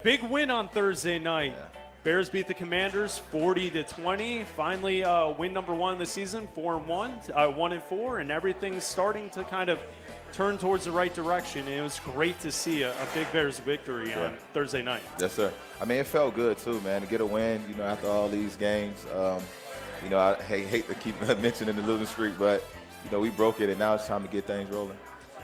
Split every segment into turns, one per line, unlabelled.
Big win on Thursday night.
Yeah.
Bears beat the Commanders 40-20. Finally, win number one of the season, 4-1, 1-4, and everything's starting to kind of turn towards the right direction. And it was great to see a big Bears victory on Thursday night.
Yes, sir. I mean, it felt good too, man, to get a win. After all these games. I hate to keep mentioning the losing streak, but we broke it, and now it's time to get things rolling.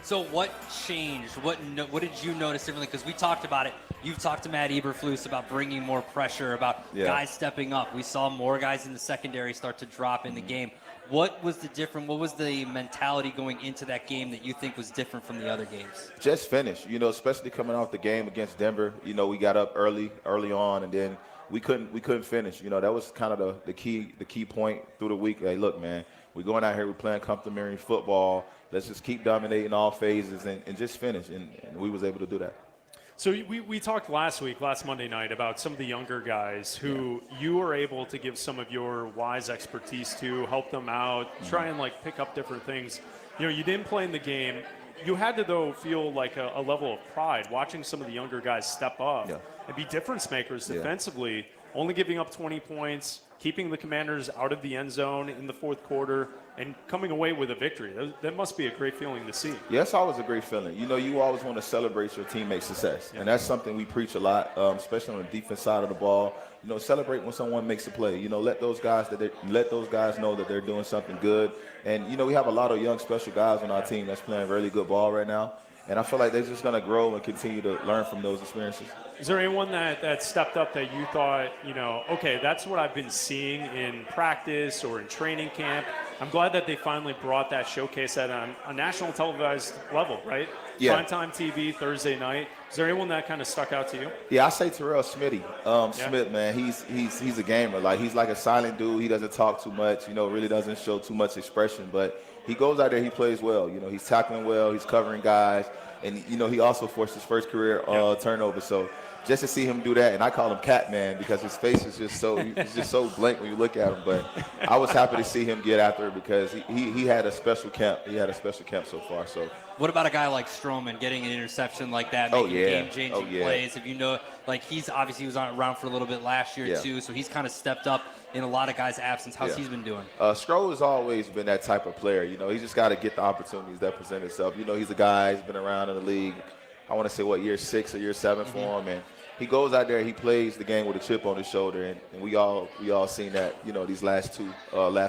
So what changed? What did you notice differently? Because we talked about it. You've talked to Matt Eberflus about bringing more pressure, about guys stepping up. We saw more guys in the secondary start to drop in the game. What was the different? What was the mentality going into that game that you think was different from the other games?
Just finish, especially coming off the game against Denver. We got up early on, and then we couldn't finish. That was kind of the key point through the week. Hey, look, man, we're going out here, we're playing complementary football. Let's just keep dominating all phases and just finish, and we was able to do that.
So we talked last Monday night, about some of the younger guys who you were able to give some of your wise expertise to, help them out, try and pick up different things. You didn't play in the game. You had to, though, feel like a level of pride watching some of the younger guys step up and be difference makers defensively, only giving up 20 points, keeping the Commanders out of the end zone in the fourth quarter, and coming away with a victory. That must be a great feeling to see.
Yeah, it's always a great feeling. You always want to celebrate your teammate's success, and that's something we preach a lot, especially on the defense side of the ball. Celebrate when someone makes a play. Let those guys know that they're doing something good. And we have a lot of young special guys on our team that's playing really good ball right now. And I feel like they're just going to grow and continue to learn from those experiences.
Is there anyone that stepped up that you thought, okay, that's what I've been seeing in practice or in training camp? I'm glad that they finally brought that showcase at a national televised level, right?
Yeah.
Primetime TV, Thursday night. Is there anyone that kind of stuck out to you?
Yeah, I say Terrell Smitty. Smith, man, he's a gamer. He's like a silent dude. He doesn't talk too much, really doesn't show too much expression, but he goes out there, he plays well. He's tackling well, he's covering guys, and he also forced his first career turnover. So just to see him do that, and I call him Catman because his face is just so blank when you look at him. But I was happy to see him get after it because he had a special camp. He had a special camp so far. So
what about a guy like Stroman getting an interception like that, making game-changing plays? If he's obviously was around for a little bit last year too, so he's kind of stepped up in a lot of guys' absence. How's he been doing?
Stro has always been that type of player. He just got to get the opportunities that present itself. He's a guy who's been around in the league. I want to say year 6 or year 7 for him, and he goes out there, he plays the game with a chip on his shoulder, and we all seen that these last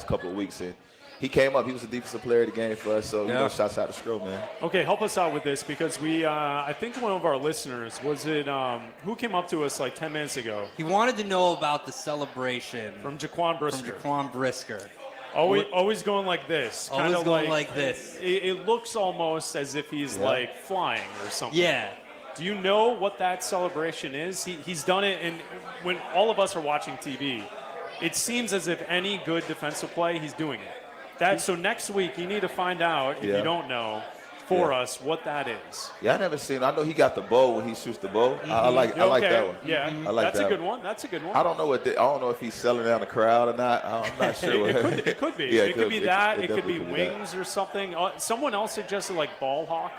couple of weeks. And he came up, he was the defensive player of the game for us. So shouts out to Stro, man.
Okay, help us out with this because I think one of our listeners who came up to us 10 minutes ago.
He wanted to know about the celebration
from Jaquan Brisker. Always going like this.
Always going like this.
It looks almost as if he's flying or something.
Yeah.
Do you know what that celebration is? He's done it, and when all of us are watching TV, it seems as if any good defensive play, he's doing it. So next week, you need to find out, if you don't know, for us what that is.
Yeah, I never seen it. I know he got the bow when he shoots the bow. I like that one.
Yeah,
I like
that's
that
a good one. That's a good one.
I don't know if he's selling down the crowd or not. I'm not sure.
It could be.
Yeah,
it could be that. It could be
could
wings or something. Someone else suggested ball hawk.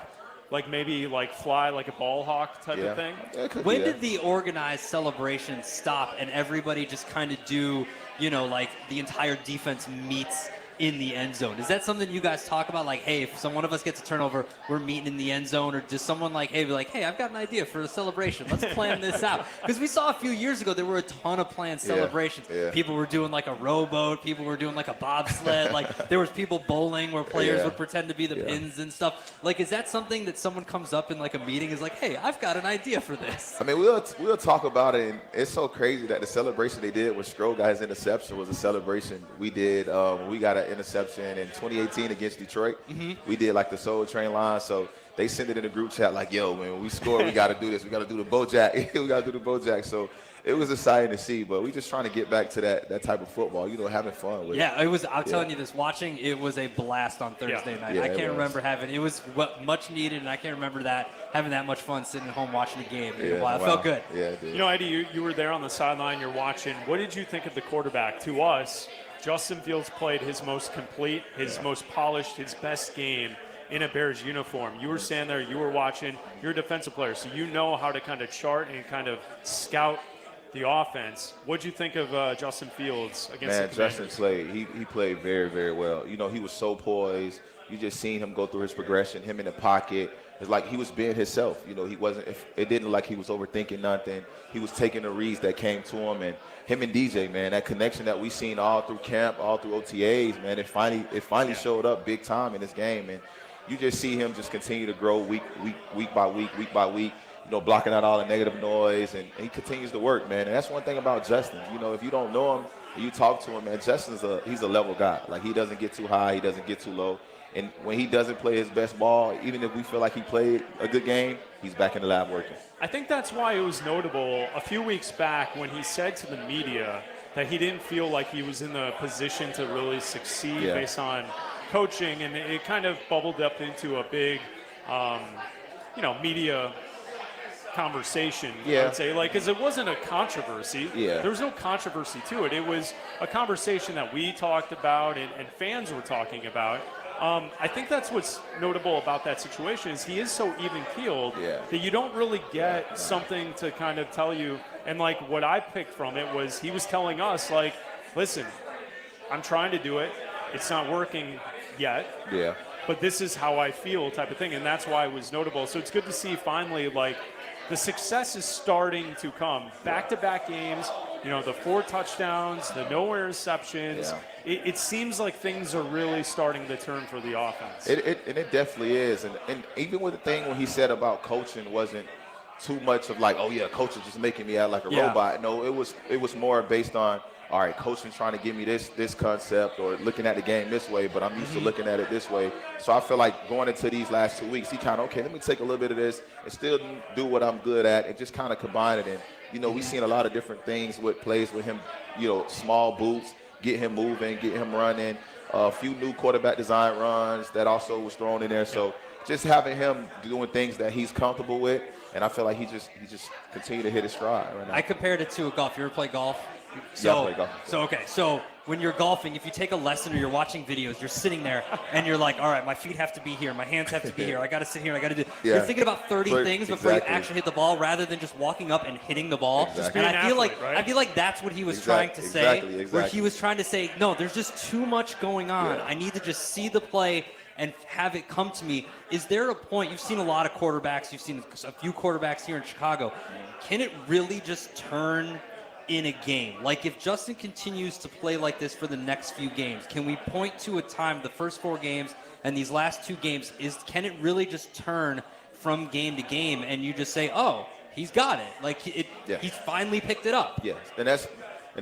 Maybe fly like a ball hawk type of thing.
Yeah,
when did the organized celebration stop and everybody just kind of do, the entire defense meets in the end zone? Is that something you guys talk about? Hey, if one of us gets a turnover, we're meeting in the end zone, or does someone be like, hey, I've got an idea for a celebration. Let's plan this out. Because we saw a few years ago there were a ton of planned celebrations.
Yeah.
People were doing a rowboat. People were doing a bobsled. There was people bowling where players would pretend to be the pins and stuff. Is that something that someone comes up in a meeting is hey, I've got an idea for this?
I mean, we'll talk about it, and it's so crazy that the celebration they did with Stro got his interception was a celebration we did when we got an interception in 2018 against Detroit. We did the Soul Train line, so they sent it in the group chat yo, when we score, we got to do this. We got to do the Bojack. We got to do the Bojack. So it was exciting to see, but we just trying to get back to that type of football, having fun with it.
Yeah, it was. I'm telling you this, watching, it was a blast on Thursday night.
Yeah,
I can't remember it was much needed, and I can't remember having that much fun sitting at home watching the game. It felt good.
Yeah, it did.
Eddie, you were there on the sideline, you're watching. What did you think of the quarterback? To us, Justin Fields played his most complete, his most polished, his best game in a Bears uniform. You were standing there, you were watching, you're a defensive player, so you know how to kind of chart and kind of scout the offense. What'd you think of Justin Fields against the Commanders?
Justin played. He played very, very well. You know, he was so poised. You just seen him go through his progression, him in the pocket. It's like he was being himself. You know, he wasn't. It didn't look like he was overthinking nothing. He was taking the reads that came to him, and him and DJ, man, that connection that we seen all through camp, all through OTAs, man, it finally showed up big time in this game, and you just see him just continue to grow week by week. You know, blocking out all the negative noise, and he continues to work, man. And that's one thing about Justin. You know, if you don't know him, and you talk to him, man, he's a level guy. Like, he doesn't get too high, he doesn't get too low. And when he doesn't play his best ball, even if we feel like he played a good game, he's back in the lab working.
I think that's why it was notable a few weeks back when he said to the media that he didn't feel like he was in the position to really succeed based on coaching, and it kind of bubbled up into a big, media conversation, I would say, because it wasn't a controversy. There was no controversy to it. It was a conversation that we talked about and fans were talking about. I think that's what's notable about that situation is he is so even-keeled that you don't really get something to kind of tell you. And, like, what I picked from it was he was telling us, like, listen, I'm trying to do it. It's not working yet. But this is how I feel type of thing. And that's why it was notable. So it's good to see finally, like, the success is starting to come. Back-to-back games, you know, the 4 touchdowns, the no interceptions. It seems like things are really starting to turn for the offense.
It definitely is. And even with the thing when he said about coaching wasn't too much of like, oh, yeah, coach is just making me act like a robot. No, it was more based on, all right, coaching trying to give me this concept or looking at the game this way, but I'm used to looking at it this way. So I feel like going into these last 2 weeks, he kind of, okay, let me take a little bit of this and still do what I'm good at and just kind of combine it. And, you know, we've seen a lot of different things with plays with him, you know, small boots, get him moving, get him running, a few new quarterback design runs that also was thrown in there. So just having him doing things that he's comfortable with, and I feel like he just continue to hit his stride right now.
I compared it to a golf. You ever play golf?
I play golf.
So when you're golfing, if you take a lesson or you're watching videos, you're sitting there and you're like, all right, my feet have to be here, my hands have to be here, I got to sit here, I got to do. You're thinking about 30 things before you actually hit the ball, rather than just walking up and hitting the ball.
Exactly.
And I feel like that's what he was trying to say.
Exactly.
Where he was trying to say, no, there's just too much going on. I need to just see the play and have it come to me. Is there a point, you've seen a lot of quarterbacks, you've seen a few quarterbacks here in Chicago, can it really just turn in a game? Like, if Justin continues to play like this for the next few games, can we point to a time, the first 4 games and these last 2 games, can it really just turn from game to game and you just say, oh, he's got it, like he's finally picked it up?
Yes, and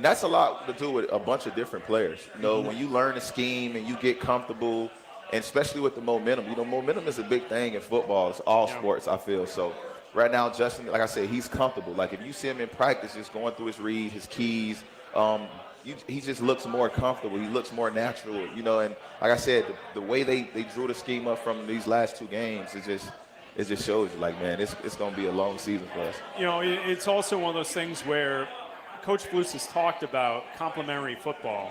that's a lot to do with a bunch of different players. You know, when you learn a scheme and you get comfortable, and especially with the momentum, you know, momentum is a big thing in football. It's all sports, I feel. So right now, Justin, like I said, he's comfortable. Like, if you see him in practice, just going through his reads, his keys, he just looks more comfortable. He looks more natural, you know. And like I said, the way they drew the scheme up from these last 2 games, it just shows you, like, man, it's going to be a long season for us.
You know, it's also one of those things where Coach Flus has talked about complementary football.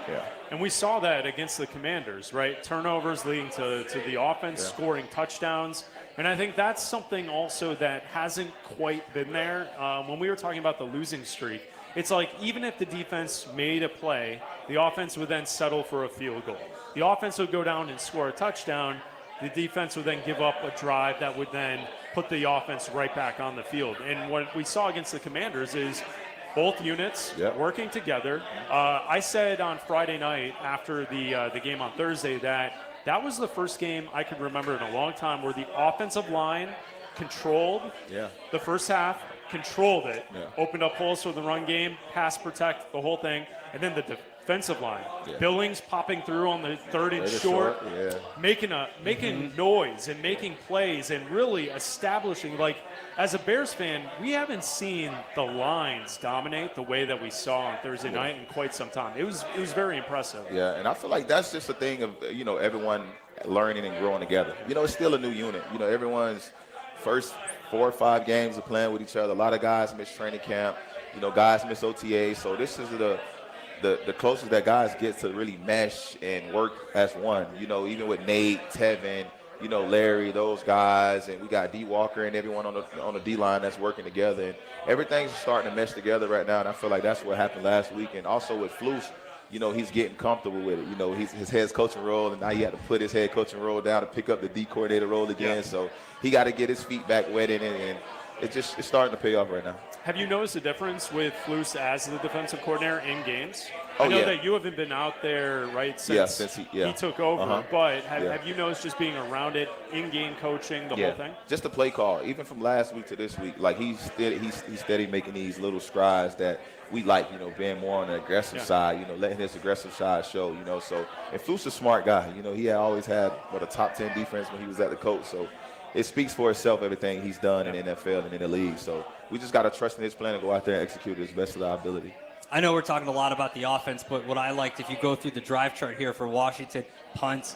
And we saw that against the Commanders, right? Turnovers leading to the offense scoring touchdowns. And I think that's something also that hasn't quite been there. When we were talking about the losing streak, it's like even if the defense made a play, the offense would then settle for a field goal. The offense would go down and score a touchdown. The defense would then give up a drive that would then put the offense right back on the field. And what we saw against the Commanders is both units working together. I said on Friday night after the game on Thursday that was the first game I could remember in a long time where the offensive line controlled the first half, controlled it, opened up holes for the run game, pass protect, the whole thing, and then the defensive line. Billings popping through on the 3rd and short, making noise and making plays and really establishing, like, as a Bears fan, we haven't seen the lines dominate the way that we saw on Thursday night in quite some time. It was very impressive.
Yeah, and I feel like that's just a thing of, you know, everyone learning and growing together. You know, it's still a new unit. You know, everyone's first 4 or 5 games of playing with each other. A lot of guys miss training camp. You know, guys miss OTA. So this is the closest that guys get to really mesh and work as one. You know, even with Nate, Tevin, you know, Larry, those guys, and we got D Walker and everyone on the D line that's working together, and everything's starting to mesh together right now. And I feel like that's what happened last week. And also with Flus, you know, he's getting comfortable with it. You know, his head coaching role, and now he had to put his head coaching role down to pick up the D coordinator role again. So he got to get his feet back wet in it, and it's starting to pay off right now.
Have you noticed a difference with Flus as the defensive coordinator in games? I
Oh,
know
yeah.
that you haven't been out there, right, since
he
took over, but have,
Yeah.
have you noticed just being around it, in-game coaching, the whole thing?
Just the play call, even from last week to this week, like he's steady making these little strides that we like, you know, being more on the aggressive side, you know, letting his aggressive side show, you know. So, and Flus a smart guy, you know, he had always had a top 10 defense when he was at the coach. So it speaks for itself, everything he's done in the NFL and in the league. So we just got to trust in his plan and go out there and execute it as best of our ability.
I know we're talking a lot about the offense, but what I liked, if you go through the drive chart here for Washington, punt,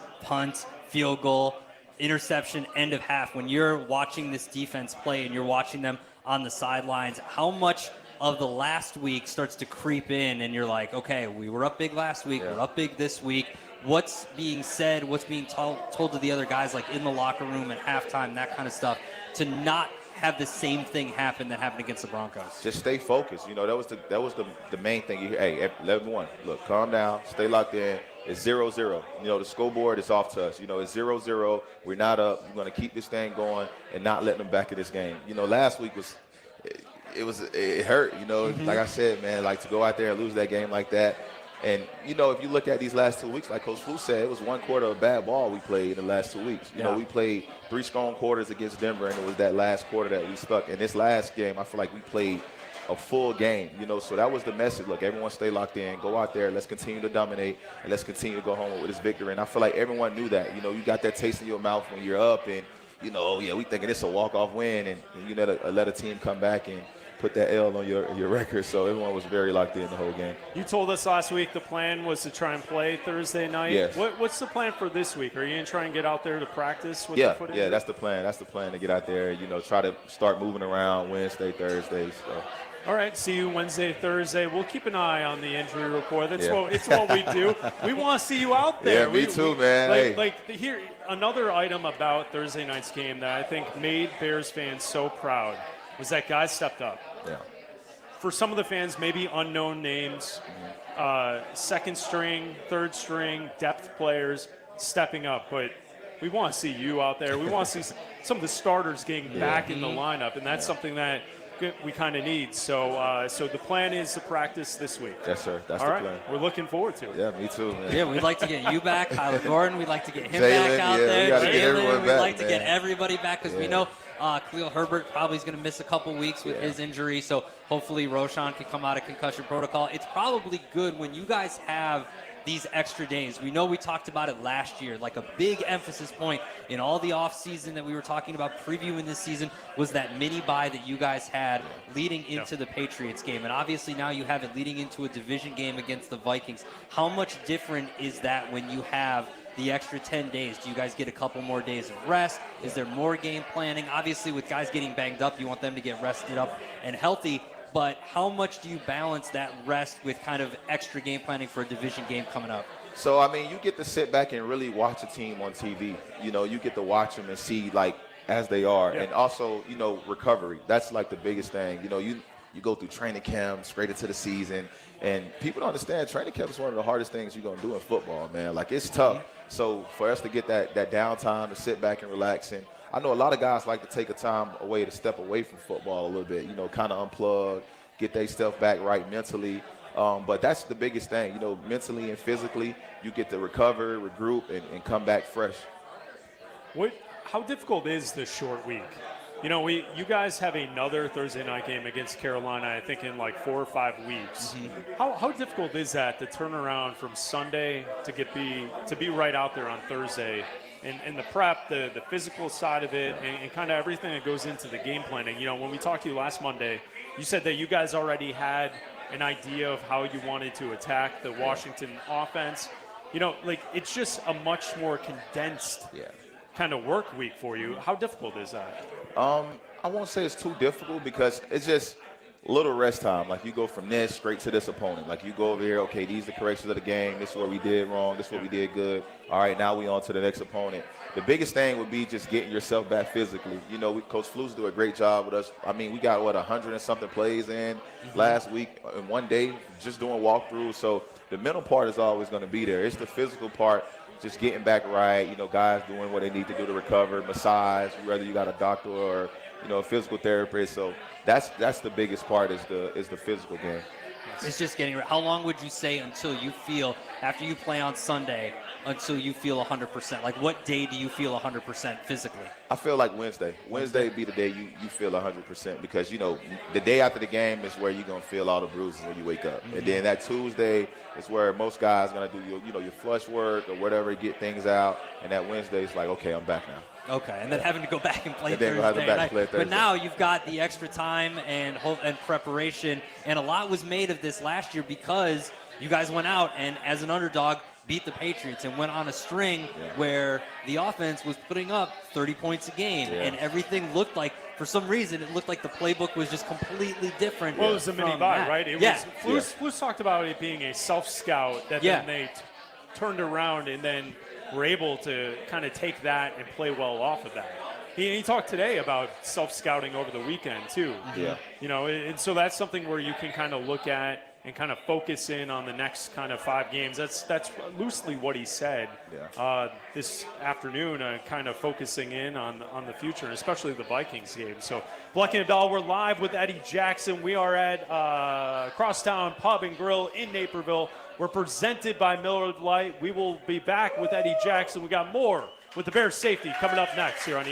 field goal, interception, end of half. When you're watching this defense play and you're watching them on the sidelines, how much of the last week starts to creep in and you're like, okay, we were up big last week, we're up big this week. What's being said, what's being told to the other guys, like in the locker room at halftime, that kind of stuff, to not have the same thing happen that happened against the Broncos?
Just stay focused. You know, that was the main thing. Hey, 11-1, look, calm down, stay locked in. It's 0-0. You know, the scoreboard is off to us. You know, it's 0-0. We're not up. We're going to keep this thing going and not let them back in this game. You know, last week it hurt. You know, like I said, man, like to go out there and lose that game like that. And, you know, if you look at these last 2 weeks, like Coach Flus said, it was one quarter of bad ball we played in the last 2 weeks. You know, we played 3 strong quarters against Denver, and it was that last quarter that we stuck. In this last game, I feel like we played a full game, you know, so that was the message. Look, everyone stay locked in, go out there, let's continue to dominate, and let's continue to go home with this victory. And I feel like everyone knew that. You know, you got that taste in your mouth when you're up and, you know, oh, yeah, we thinking it's a walk-off win, and you know, let a team come back and put that L on your record. So everyone was very locked in the whole game.
You told us last week the plan was to try and play Thursday night.
Yes.
What's the plan for this week? Are you going to try and get out there to practice with the footage?
Yeah, that's the plan. That's the plan, to get out there, you know, try to start moving around Wednesday, Thursday. So.
All right, see you Wednesday, Thursday. We'll keep an eye on the injury report. It's what we do. We want to see you out there.
Yeah, me too, man.
Here, another item about Thursday night's game that I think made Bears fans so proud was that guys stepped up.
Yeah.
For some of the fans, maybe unknown names, second string, third string, depth players stepping up. But we want to see you out there. We want to see some of the starters getting back in the lineup, and that's something that we kind of need. So the plan is to practice this week.
Yes, sir. That's
All
the
right.
plan.
We're looking forward to it.
Yeah, me too, man.
Yeah, we'd like to get you back, Kyler Gordon. We'd like to get him
Jalen,
back out
we
there.
gotta get everyone
Jalen, we'd
back,
like to get
man.
everybody back because we know Khalil Herbert probably is going to miss a couple weeks with his injury. So hopefully Roshan can come out of concussion protocol. It's probably good when you guys have these extra days. We know we talked about it last year, like a big emphasis point in all the offseason that we were talking about previewing this season was that mini bye that you guys had leading into the Patriots game. And obviously now you have it leading into a division game against the Vikings. How much different is that when you have the extra 10 days? Do you guys get a couple more days of rest? Is there more game planning? Obviously with guys getting banged up, you want them to get rested up and healthy. But how much do you balance that rest with kind of extra game planning for a division game coming up?
So, I mean, you get to sit back and really watch a team on TV. You know, you get to watch them and see, like, as they are. And also, you know, recovery. That's, like, the biggest thing. You know, you go through training camp, straight into the season. And people don't understand training camp is one of the hardest things you're going to do in football, man. Like, it's tough. So, for us to get that downtime to sit back and relax, and I know a lot of guys like to take a time away to step away from football a little bit, you know, kind of unplug, get their stuff back right mentally. But that's the biggest thing, you know, mentally and physically, you get to recover, regroup, and come back fresh.
How difficult is this short week? You know, you guys have another Thursday night game against Carolina, I think, in like 4 or 5 weeks. How difficult is that to turn around from Sunday to be right out there on Thursday? And the prep, the physical side of it, and kind of everything that goes into the game planning. You know, when we talked to you last Monday, you said that you guys already had an idea of how you wanted to attack the Washington offense. You know, like, it's just a much more condensed kind of work week for you. How difficult is that?
I won't say it's too difficult because it's just little rest time. Like you go from this straight to this opponent. Like you go over here, okay, these are the corrections of the game. This is what we did wrong. This is what we did good. All right, now we on to the next opponent. The biggest thing would be just getting yourself back physically. You know, Coach Flus do a great job with us. I mean, we got, 100 and something plays in last week in one day just doing walkthroughs. So the mental part is always going to be there. It's the physical part, just getting back right. You know, guys doing what they need to do to recover, massage, whether you got a doctor or, a physical therapist. So that's the biggest part is the physical game.
It's just getting – how long would you say until you feel, after you play on Sunday, until you feel 100%? Like, what day do you feel 100% physically?
I feel like Wednesday. Wednesday be the day you feel 100% because, the day after the game is where you're going to feel all the bruises when you wake up. And then that Tuesday is where most guys are going to do your flush work or whatever, get things out. And that Wednesday is like, okay, I'm back now.
Okay, and then having to go back and play
And then
Thursday night.
play
But
Thursday.
now you've got the extra time and preparation, and a lot was made of this last year because you guys went out and, as an underdog, beat the Patriots and went on a string where the offense was putting up 30 points a game, and everything looked like, for some reason, it looked like the playbook was just completely different.
Well, it was a mini
from
bye,
that.
right? It was Flus talked about it being a self-scout that then they turned around and then were able to kind of take that and play well off of that. He talked today about self-scouting over the weekend too.
Yeah.
And so that's something where you can kind of look at and kind of focus in on the next kind of 5 games. That's loosely what he said this afternoon, kind of focusing in on the future, and especially the Vikings game. So, Black and Abdallah, we're live with Eddie Jackson. We are at Crosstown Pub and Grill in Naperville. We're presented by Miller Lite. We will be back with Eddie Jackson. We got more with the Bears safety coming up next here on